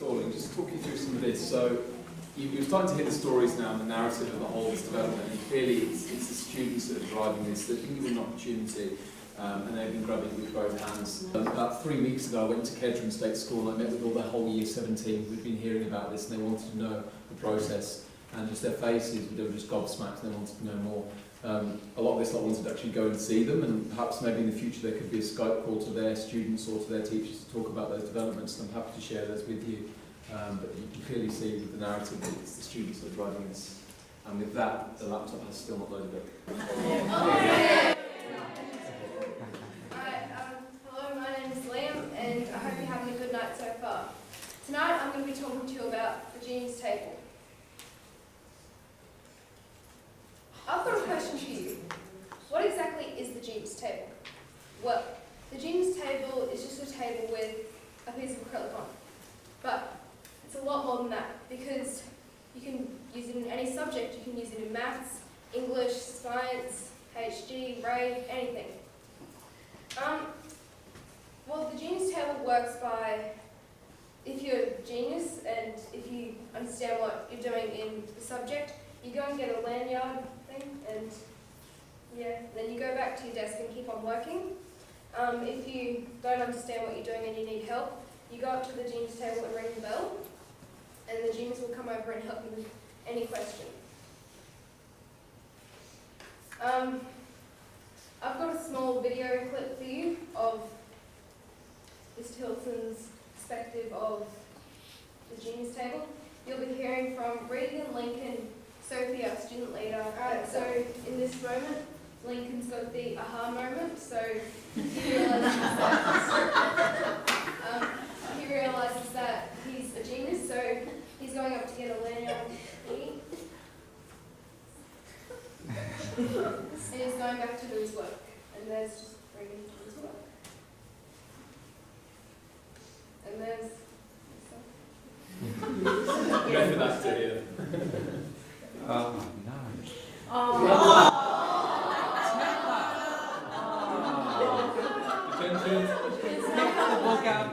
Stalling, just talk you through some of this. So you're starting to hear the stories now and the narrative of the whole this development, and clearly it's the students that are driving this. They've been given an opportunity, and they've been grabbing it with both hands. About 3 weeks ago I went to Kedron State School and I met with all the whole Year 17 who'd been hearing about this, and they wanted to know the process, and just their faces, they were just gobsmacked and they wanted to know more. A lot of this lot wanted to actually go and see them, and perhaps maybe in the future there could be a Skype call to their students or to their teachers to talk about those developments, and I'm happy to share those with you. But you can clearly see with the narrative that it's the students that are driving this. And with that, the laptop has still not loaded up. Hello, my name is Liam, and I hope you're having a good night so far. Tonight I'm going to be talking to you about the Genius Table. I've got a question for you. What exactly is the Genius Table? Well, the Genius Table is just a table with a piece of acrylic on it. But it's a lot more than that, because you can use it in any subject. You can use it in maths, English, science, HG, RAE, anything. Well, the Genius Table works by, if you're a genius and if you understand what you're doing in the subject, you go and get a lanyard thing, and then you go back to your desk and keep on working. If you don't understand what you're doing and you need help, you go up to the Genius Table and ring the bell, and the genius will come over and help you with any question. I've got a small video clip for you of Mr. Hilton's perspective of the Genius Table. You'll be hearing from Regan, Lincoln, Sophie, our student leader. So in this moment, Lincoln's got the aha moment, so he realises that he's a genius, so he's going up to get a lanyard and he's going back to do his work. And there's just Regan to his work. And there's Method actor here. Oh, no. Attention. Walk out.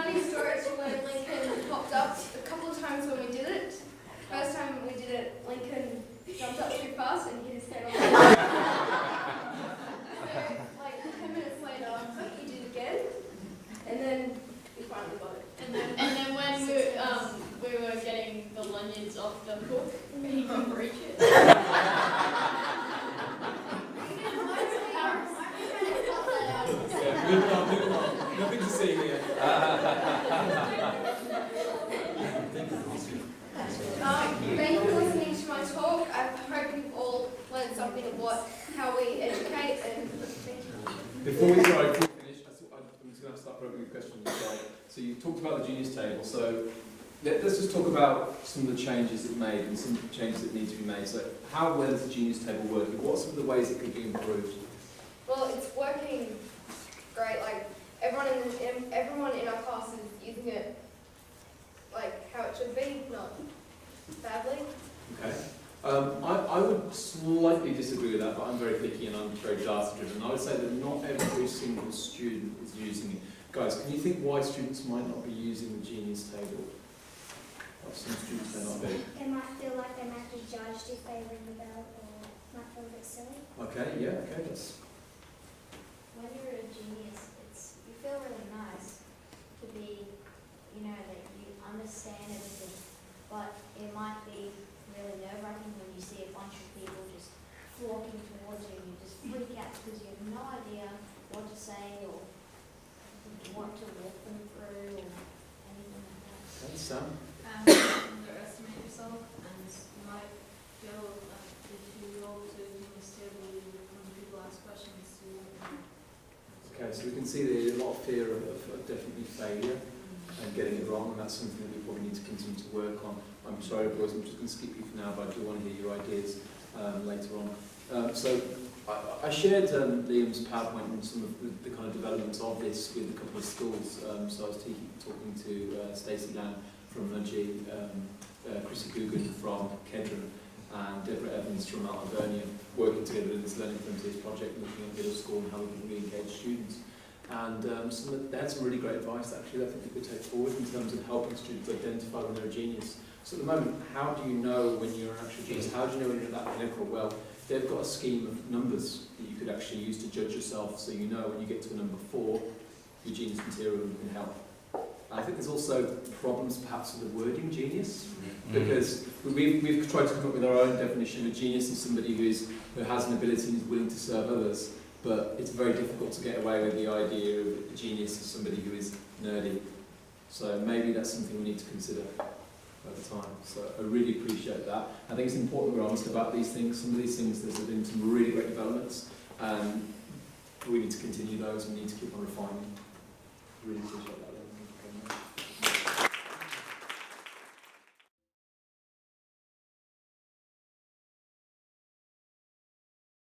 funny story to when Lincoln popped up a couple of times when we did it. First time we did it, Lincoln jumped up too fast and hit his head on the wall. So, like 10 minutes later, he did it again, and then we finally got it. And then when we were getting the lanyards off the hook, he couldn't reach it. Nothing to see here. Thank you for listening to my talk. I hope you've all learned something of how we educate, and thank you. Before we finish, I'm just going to start probing with questions. So you talked about the Genius Table, so let's just talk about some of the changes it made and some of the changes that need to be made. So how well is the Genius Table working? What are some of the ways it could be improved? Well, it's working great. Like everyone in our class is using it like how it should be, not badly. Okay. I would slightly disagree with that, but I'm very picky and I'm very data-driven. I would say that not every single student is using it. Guys, can you think why students might not be using the Genius Table? Why some students may not be? They might feel like they might be judged if they ring the bell, or might feel a bit silly. Okay, yeah, okay, that's... When you're a genius, you feel really nice to be, that you understand everything, but it might be really nerve-wracking when you see a bunch of people just flocking towards you and you just freak out because you have no idea what to say or what to walk them through or anything like that. Okay, Sam? Underestimate yourself, and you might feel like if you go to Genius Table, when people ask questions, you won't know. Okay, so we can see there's a lot of fear of definitely failure and getting it wrong, and that's something that we probably need to continue to work on. I'm sorry, boys, I'm just going to skip you for now, but I do want to hear your ideas later on. So I shared Liam's PowerPoint and some of the kind of developments of this with a couple of schools. So I was talking to Stacey Lamb from Mudgee, Chrissy Coogan from Kedron, and Deborah Evans from Mount Alvernia, working together in this Learning Frontiers project, looking at middle school and how we can re-engage students. And they had some really great advice actually that I think we could take forward in terms of helping students identify when they're a genius. So at the moment, how do you know when you're an actual genius? How do you know when you're at that pinnacle? Well, they've got a scheme of numbers that you could actually use to judge yourself, so you know when you get to a number 4, your genius material can help. I think there's also problems perhaps with the wording genius, because we've tried to come up with our own definition of genius as somebody who has an ability and is willing to serve others, but it's very difficult to get away with the idea of a genius as somebody who is nerdy. So maybe that's something we need to consider over time. So I really appreciate that. I think it's important we're honest about these things. Some of these things, there's been some really great developments, and we need to continue those and we need to keep on refining. Really appreciate that.